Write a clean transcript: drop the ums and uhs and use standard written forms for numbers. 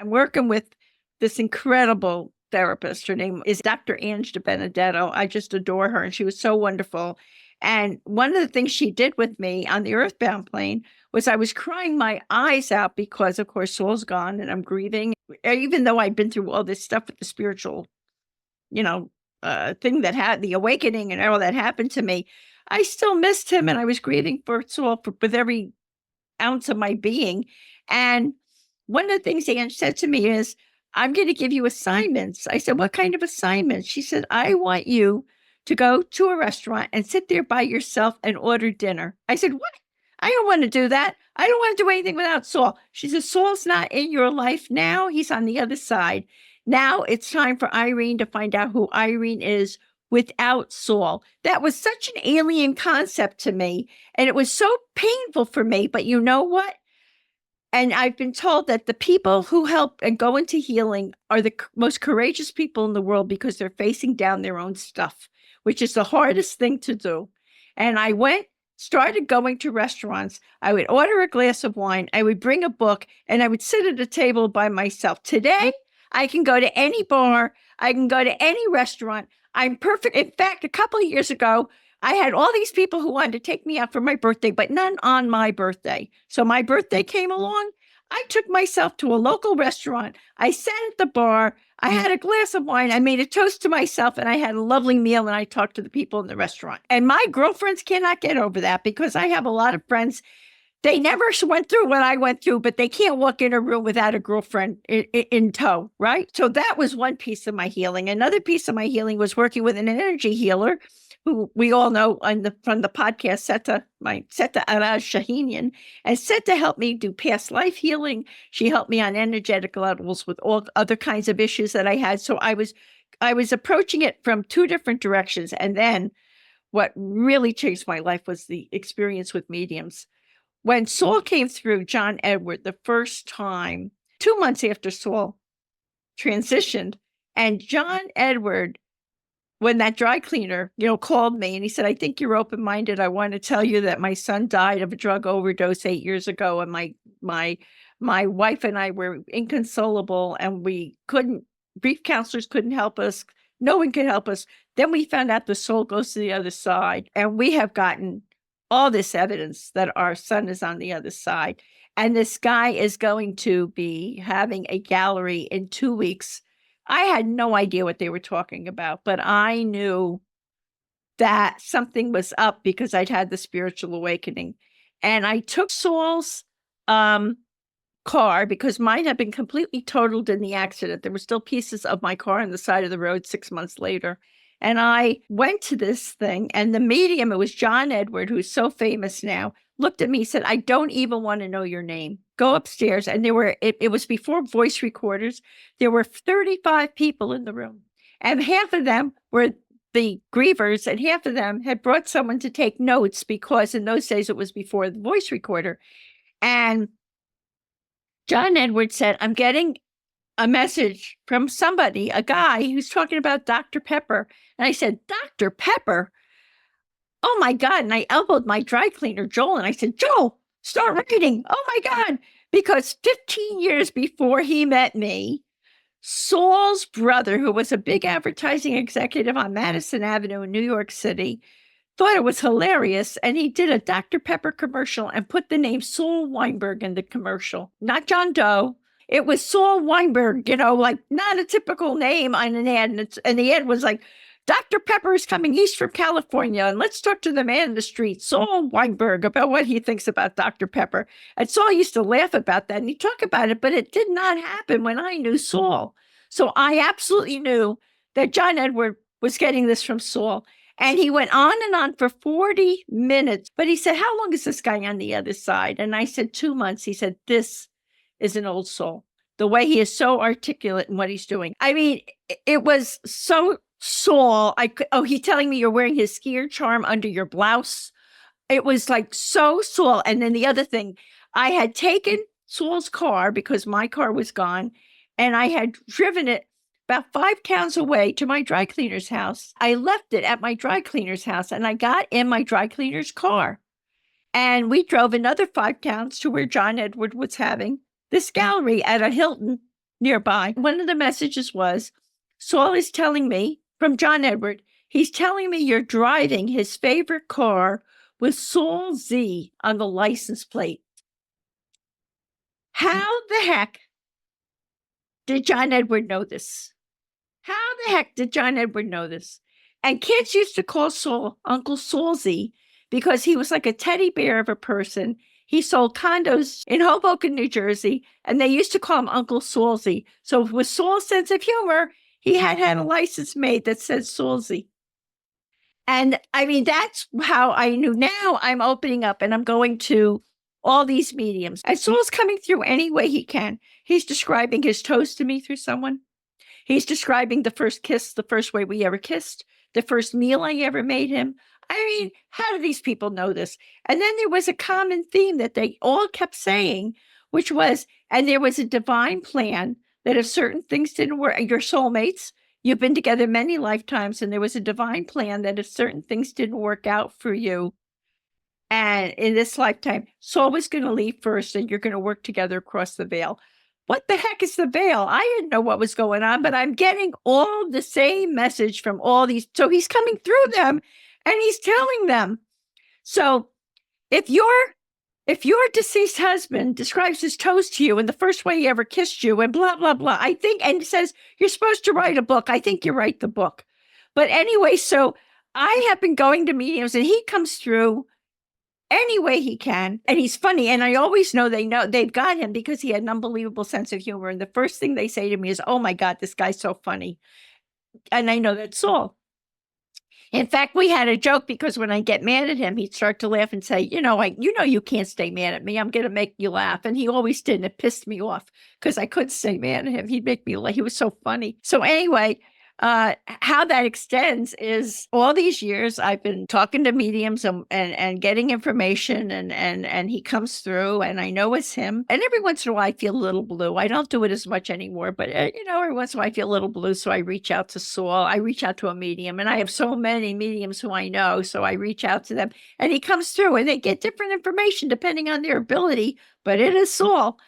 I'm working with this incredible therapist. Her name is Dr. Ange de Benedetto. I just adore her, and she was so wonderful. And one of the things she did with me on the earthbound plane was I was crying my eyes out because, of course, Saul's gone and I'm grieving. Even though I'd been through all this stuff with the spiritual, thing that had the awakening and all that happened to me, I still missed him and I was grieving for Saul with every ounce of my being. And one of the things Ange said to me is, I'm going to give you assignments. I said, what kind of assignments? She said, I want you to go to a restaurant and sit there by yourself and order dinner. I said, what? I don't want to do that. I don't want to do anything without Saul. She said, Saul's not in your life now. He's on the other side. Now it's time for Irene to find out who Irene is without Saul. That was such an alien concept to me. And it was so painful for me. But you know what? And I've been told that the people who help and go into healing are the most courageous people in the world because they're facing down their own stuff, which is the hardest thing to do. And I started going to restaurants. I would order a glass of wine. I would bring a book and I would sit at a table by myself. Today, I can go to any bar. I can go to any restaurant. I'm perfect. In fact, a couple of years ago, I had all these people who wanted to take me out for my birthday, but none on my birthday. So my birthday came along. I took myself to a local restaurant. I sat at the bar. I had a glass of wine. I made a toast to myself and I had a lovely meal and I talked to the people in the restaurant. And my girlfriends cannot get over that because I have a lot of friends. They never went through what I went through, but they can't walk in a room without a girlfriend in tow, right? So that was one piece of my healing. Another piece of my healing was working with an energy healer who we all know from the podcast, Seta Araj Shahinian, and Seta helped me do past life healing. She helped me on energetic levels with all other kinds of issues that I had. So I was approaching it from two different directions. And then what really changed my life was the experience with mediums. When Saul came through, John Edward, the first time, 2 months after Saul transitioned, and John Edward, when that dry cleaner, called me and he said, I think you're open-minded. I want to tell you that my son died of a drug overdose 8 years ago. And my wife and I were inconsolable and grief counselors couldn't help us. No one could help us. Then we found out the soul goes to the other side. And we have gotten all this evidence that our son is on the other side. And this guy is going to be having a gallery in 2 weeks. I had no idea what they were talking about, but I knew that something was up because I'd had the spiritual awakening. And I took Saul's car because mine had been completely totaled in the accident. There were still pieces of my car on the side of the road 6 months later. And I went to this thing and the medium, it was John Edward, who's so famous now, looked at me and said, I don't even want to know your name. Go upstairs. And it was before voice recorders. There were 35 people in the room and half of them were the grievers and half of them had brought someone to take notes because in those days it was before the voice recorder. And John Edward said, I'm getting a message from somebody, a guy who's talking about Dr. Pepper. And I said, Dr. Pepper? Oh my God. And I elbowed my dry cleaner, Joel, and I said, Joel, start reading. Oh my God. Because 15 years before he met me, Saul's brother, who was a big advertising executive on Madison Avenue in New York City, thought it was hilarious. And he did a Dr. Pepper commercial and put the name Saul Weinberg in the commercial, not John Doe. It was Saul Weinberg, like not a typical name on an ad. And the ad was like, Dr. Pepper is coming east from California, and let's talk to the man in the street, Saul Weinberg, about what he thinks about Dr. Pepper. And Saul used to laugh about that, and he'd talk about it, but it did not happen when I knew Saul. So I absolutely knew that John Edward was getting this from Saul. And he went on and on for 40 minutes. But he said, how long is this guy on the other side? And I said, 2 months. He said, this is an old soul. The way he is so articulate in what he's doing. I mean, it was so Saul. He's telling me you're wearing his skier charm under your blouse. It was like so Saul. And then the other thing, I had taken Saul's car because my car was gone and I had driven it about 5 towns away to my dry cleaner's house. I left it at my dry cleaner's house and I got in my dry cleaner's car and we drove another 5 towns to where John Edward was having this gallery at a Hilton nearby. One of the messages was, Saul is telling me, from John Edward, he's telling me you're driving his favorite car with Saul Z on the license plate. How the heck did John Edward know this? How the heck did John Edward know this? And kids used to call Saul Uncle Saulsy because he was like a teddy bear of a person. He sold condos in Hoboken, New Jersey, and they used to call him Uncle Saulsy. So with Saul's sense of humor, he had a license made that said Saulsy. And I mean, that's how I knew. Now I'm opening up and I'm going to all these mediums. And Saul's coming through any way he can. He's describing his toast to me through someone. He's describing the first kiss, the first way we ever kissed, the first meal I ever made him. I mean, how do these people know this? And then there was a common theme that they all kept saying, which was, and there was a divine plan that if certain things didn't work, your soulmates, you've been together many lifetimes, and there was a divine plan that if certain things didn't work out for you, and in this lifetime, Saul was going to leave first, and you're going to work together across the veil. What the heck is the veil? I didn't know what was going on, but I'm getting all the same message from all these. So he's coming through them and he's telling them. So if your deceased husband describes his toast to you and the first way he ever kissed you and blah, blah, blah, I think, and says, you're supposed to write a book. I think you write the book. But anyway, so I have been going to mediums and he comes through any way he can. And he's funny. And I always know they've got him because he had an unbelievable sense of humor. And the first thing they say to me is, oh my God, this guy's so funny. And I know that's Saul. In fact, we had a joke because when I get mad at him, he'd start to laugh and say, you can't stay mad at me. I'm going to make you laugh. And he always did. And it pissed me off because I couldn't stay mad at him. He'd make me laugh. He was so funny. So anyway, how that extends is all these years I've been talking to mediums and getting information and he comes through and I know it's him. And every once in a while I feel a little blue. I don't do it as much anymore, but every once in a while I feel a little blue. So I reach out to Saul. I reach out to a medium, and I have so many mediums who I know. So I reach out to them and he comes through and they get different information depending on their ability, but it is Saul.